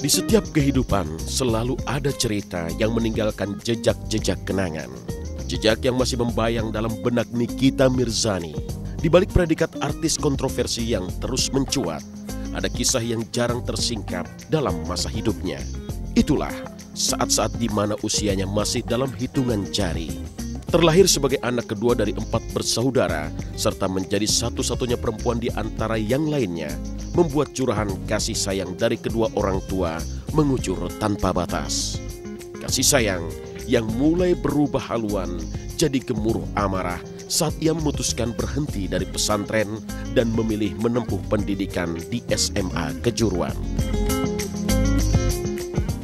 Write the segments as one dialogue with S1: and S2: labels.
S1: Di setiap kehidupan selalu ada cerita yang meninggalkan jejak-jejak kenangan. Jejak yang masih membayang dalam benak Nikita Mirzani. Di balik predikat artis kontroversi yang terus mencuat, ada kisah yang jarang tersingkap dalam masa hidupnya. Itulah saat-saat di mana usianya masih dalam hitungan jari. Terlahir sebagai anak kedua dari 4 bersaudara, serta menjadi satu-satunya perempuan di antara yang lainnya, membuat curahan kasih sayang dari kedua orang tua mengucur tanpa batas. Kasih sayang yang mulai berubah haluan jadi gemuruh amarah saat ia memutuskan berhenti dari pesantren dan memilih menempuh pendidikan di SMA Kejuruan.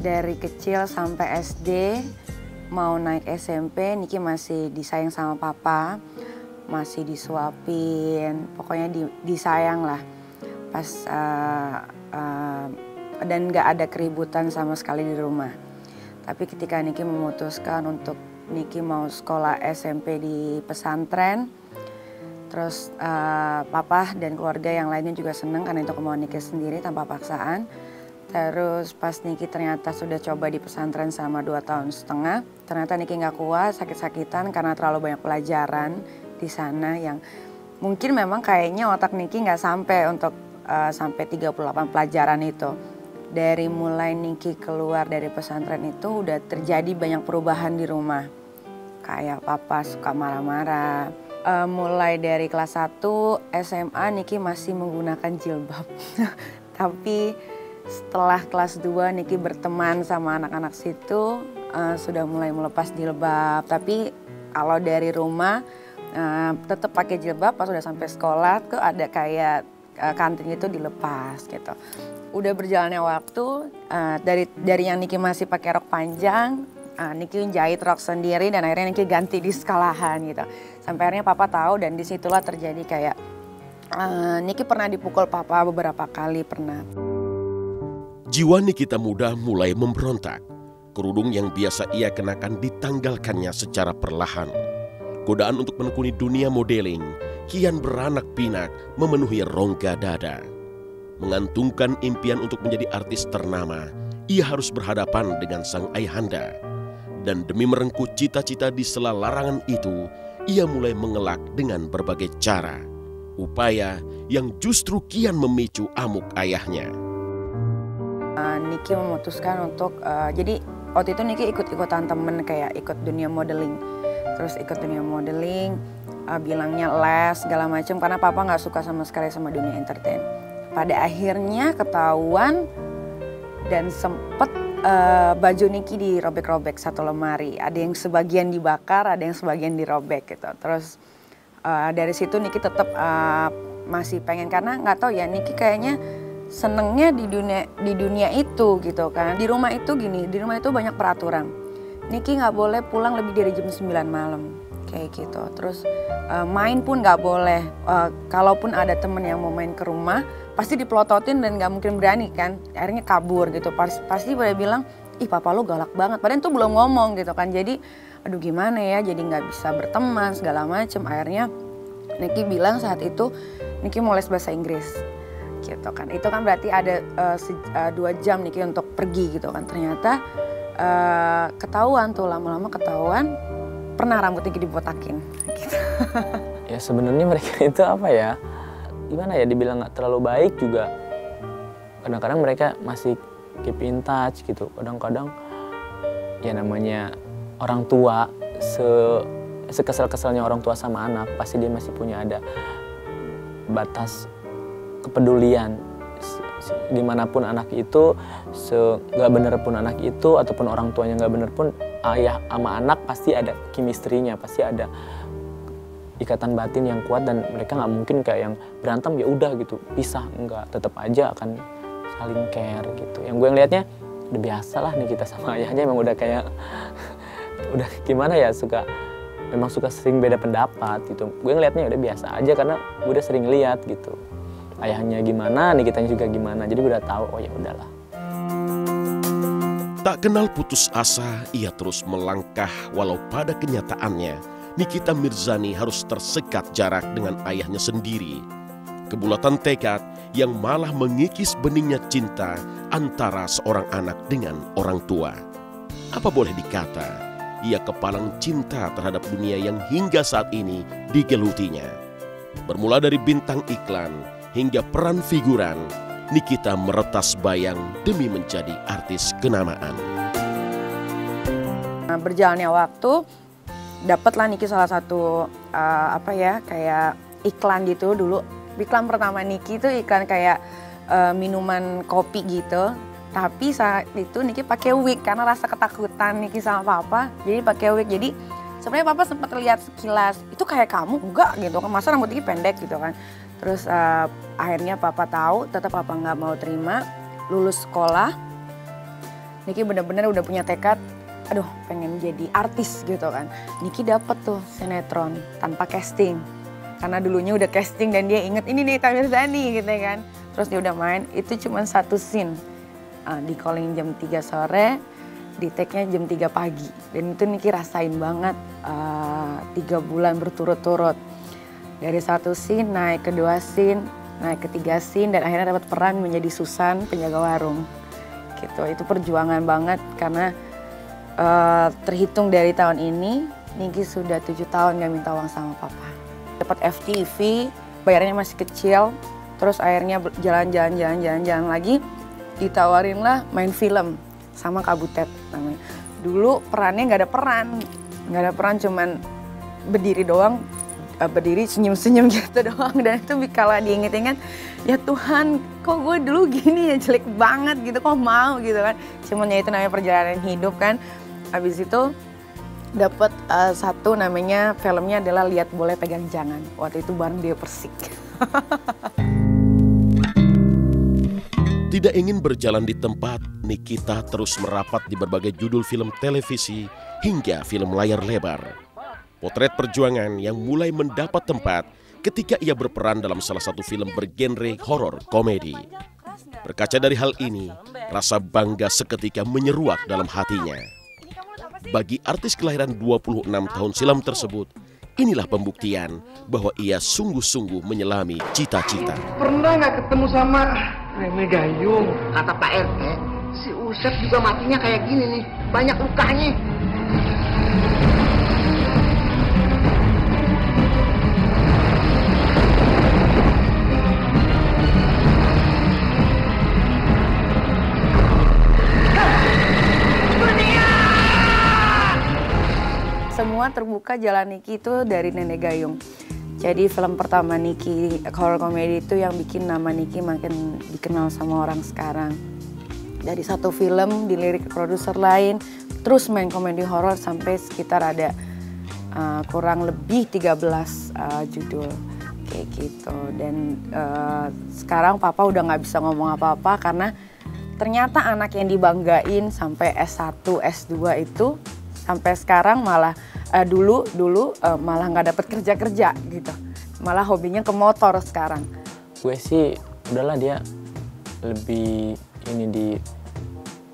S2: Dari kecil sampai SD, mau naik SMP, Niki masih disayang sama papa, masih disuapin, pokoknya disayang lah. Dan gak ada keributan sama sekali di rumah. Tapi ketika Niki memutuskan untuk Niki mau sekolah SMP di pesantren, terus papa dan keluarga yang lainnya juga senang karena itu kemauan Niki sendiri tanpa paksaan. Terus pas Niki ternyata sudah coba di pesantren selama 2,5 tahun, ternyata Niki gak kuat, sakit-sakitan karena terlalu banyak pelajaran di sana yang mungkin memang kayaknya otak Niki gak sampai untuk sampai 38 pelajaran itu. Dari mulai Niki keluar dari pesantren itu udah terjadi banyak perubahan di rumah. Kayak papa suka marah-marah. Mulai dari kelas 1 SMA Niki masih menggunakan jilbab. Tapi setelah kelas 2 Niki berteman sama anak-anak situ sudah mulai melepas jilbab. Tapi kalau dari rumah tetap pakai jilbab. Pas udah sampai sekolah tuh ada kayak kantin itu dilepas gitu. Udah berjalannya waktu dari yang Niki masih pakai rok panjang, Niki jahit rok sendiri dan akhirnya Niki ganti di sekolahan gitu. Sampai akhirnya papa tahu dan disitulah terjadi kayak Niki pernah dipukul papa beberapa kali pernah.
S1: Jiwa Nikita muda mulai memberontak. Kerudung yang biasa ia kenakan ditanggalkannya secara perlahan. Godaan untuk menekuni dunia modeling kian beranak pinak memenuhi rongga dada. Mengantungkan impian untuk menjadi artis ternama, ia harus berhadapan dengan sang ayahanda. Dan demi merengkuh cita-cita di sela larangan itu, ia mulai mengelak dengan berbagai cara. Upaya yang justru kian memicu amuk ayahnya.
S2: Niki memutuskan untuk, jadi waktu itu Niki ikut-ikutan temen kayak ikut dunia modeling. Terus ikut dunia modeling, bilangnya les segala macam karena papa nggak suka sama sekali sama dunia entertain. Pada akhirnya ketahuan dan sempet baju Niki dirobek-robek satu lemari. Ada yang sebagian dibakar, ada yang sebagian dirobek gitu. Terus dari situ Niki tetap masih pengen karena nggak tahu ya Niki kayaknya senengnya di dunia itu gitu kan. Di rumah itu gini, di rumah itu banyak peraturan. Niki nggak boleh pulang lebih dari jam 9 malam. Kayak gitu, terus main pun nggak boleh. Kalaupun ada temen yang mau main ke rumah, pasti dipelototin dan nggak mungkin berani kan. Akhirnya kabur gitu. Pasti pada bilang, ih papa lo galak banget. Padahal itu belum ngomong gitu kan. Jadi, aduh gimana ya, jadi nggak bisa berteman segala macem. Akhirnya Niki bilang saat itu, Niki mau les bahasa Inggris. Gitu kan. Itu kan berarti ada 2 jam Niki untuk pergi gitu kan. Ternyata ketahuan tuh, lama-lama ketahuan. Pernah rambut Niki dibotakin gitu.
S3: Ya sebenarnya mereka itu apa ya, gimana ya, dibilang nggak terlalu baik juga. Kadang-kadang mereka masih keep in touch gitu. Kadang-kadang ya namanya orang tua, sekesal-kesalnya orang tua sama anak, pasti dia masih punya ada batas kepedulian. Dimanapun anak itu, nggak bener pun anak itu, ataupun orang tuanya nggak bener pun, ayah sama anak pasti ada chemistry-nya, pasti ada ikatan batin yang kuat dan mereka nggak mungkin kayak yang berantem ya udah gitu pisah, enggak, tetap aja akan saling care gitu. Yang gue ngelihatnya udah biasa lah nih kita sama ayahnya, emang udah kayak udah gimana ya, memang suka sering beda pendapat gitu. Gue ngelihatnya udah biasa aja karena gue udah sering lihat gitu. Ayahnya gimana, nih kitanya juga gimana. Jadi udah tahu, oh ya udahlah.
S1: Tak kenal putus asa, ia terus melangkah walau pada kenyataannya Nikita Mirzani harus tersekat jarak dengan ayahnya sendiri. Kebulatan tekad yang malah mengikis beningnya cinta antara seorang anak dengan orang tua. Apa boleh dikata, ia kepalang cinta terhadap dunia yang hingga saat ini digelutinya. Bermula dari bintang iklan hingga peran figuran, Nikita meretas bayang demi menjadi artis kenamaan.
S2: Berjalannya waktu, dapatlah Niki salah satu kayak iklan gitu dulu. Iklan pertama Niki itu iklan kayak minuman kopi gitu. Tapi saat itu Niki pakai wig karena rasa ketakutan Niki sama papa. Jadi pakai wig. Jadi sebenarnya papa sempat lihat sekilas, itu kayak kamu enggak gitu kan. Masa rambut Niki pendek gitu kan. Terus akhirnya papa tahu, tetap papa nggak mau terima. Lulus sekolah, Niki benar-benar udah punya tekad, aduh pengen jadi artis gitu kan. Niki dapet tuh sinetron tanpa casting. Karena dulunya udah casting dan dia inget ini nih Nikita Mirzani gitu kan. Terus dia udah main, itu cuma satu scene. Di calling jam 3 sore, di take-nya jam 3 pagi. Dan itu Niki rasain banget 3 bulan berturut-turut. Dari satu scene naik ke 2 scene, naik ke 3 scene, dan akhirnya dapat peran menjadi Susan, penjaga warung. Gitu, itu perjuangan banget karena terhitung dari tahun ini, Niki sudah 7 tahun gak minta uang sama papa. Dapat FTV, bayarnya masih kecil, terus akhirnya jalan-jalan lagi, ditawarin lah main film sama Kak Butet namanya. Dulu perannya nggak ada peran cuman berdiri doang, berdiri senyum-senyum gitu doang. Dan itu kalau diinget-inget, ya Tuhan kok gue dulu gini ya, jelek banget gitu, kok mau gitu kan. Cuman ya itu namanya perjalanan hidup kan. Habis itu dapat satu namanya filmnya adalah Lihat Boleh Pegang Jangan. Waktu itu bareng Dewa Persik.
S1: Tidak ingin berjalan di tempat, Nikita terus merapat di berbagai judul film televisi hingga film layar lebar. Potret perjuangan yang mulai mendapat tempat ketika ia berperan dalam salah satu film bergenre horor komedi. Berkaca dari hal ini, rasa bangga seketika menyeruak dalam hatinya. Bagi artis kelahiran 26 tahun silam tersebut, inilah pembuktian bahwa ia sungguh-sungguh menyelami cita-cita.
S4: Pernah nggak ketemu sama Reme Gayung? Kata Pak RT, si Usep juga matinya kayak gini nih, banyak lukanya.
S2: Semua terbuka jalan Niki itu dari Nenek Gayung. Jadi film pertama Niki, horror comedy itu yang bikin nama Niki makin dikenal sama orang sekarang. Dari satu film dilirik produser lain, terus main komedi horor sampai sekitar ada kurang lebih 13 judul kayak gitu. Dan sekarang papa udah nggak bisa ngomong apa-apa karena ternyata anak yang dibanggain sampai S1, S2 itu sampai sekarang malah dulu malah nggak dapet kerja gitu, malah hobinya ke motor sekarang.
S3: Gue sih udahlah, dia lebih ini di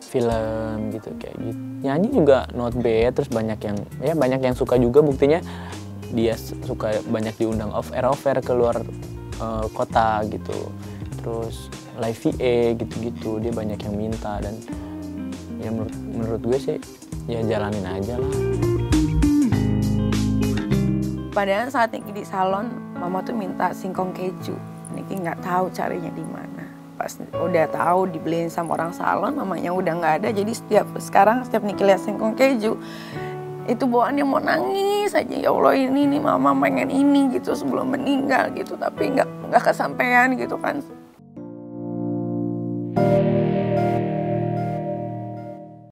S3: film gitu kayak gitu. Nyanyi juga not bad, terus banyak yang suka juga, buktinya dia suka banyak diundang off air ke luar kota gitu. Terus live VA gitu-gitu dia banyak yang minta, dan ya menurut gue sih ya jalanin aja lah.
S2: Padahal saat Niki di salon, mama tuh minta singkong keju. Niki nggak tahu carinya di mana. Pas udah tahu dibeliin sama orang salon, mamanya udah nggak ada. Jadi sekarang setiap Niki lihat singkong keju, itu bawaannya mau nangis aja. Ya Allah, ini nih mama pengen ini gitu sebelum meninggal gitu, tapi nggak kesampaian gitu kan.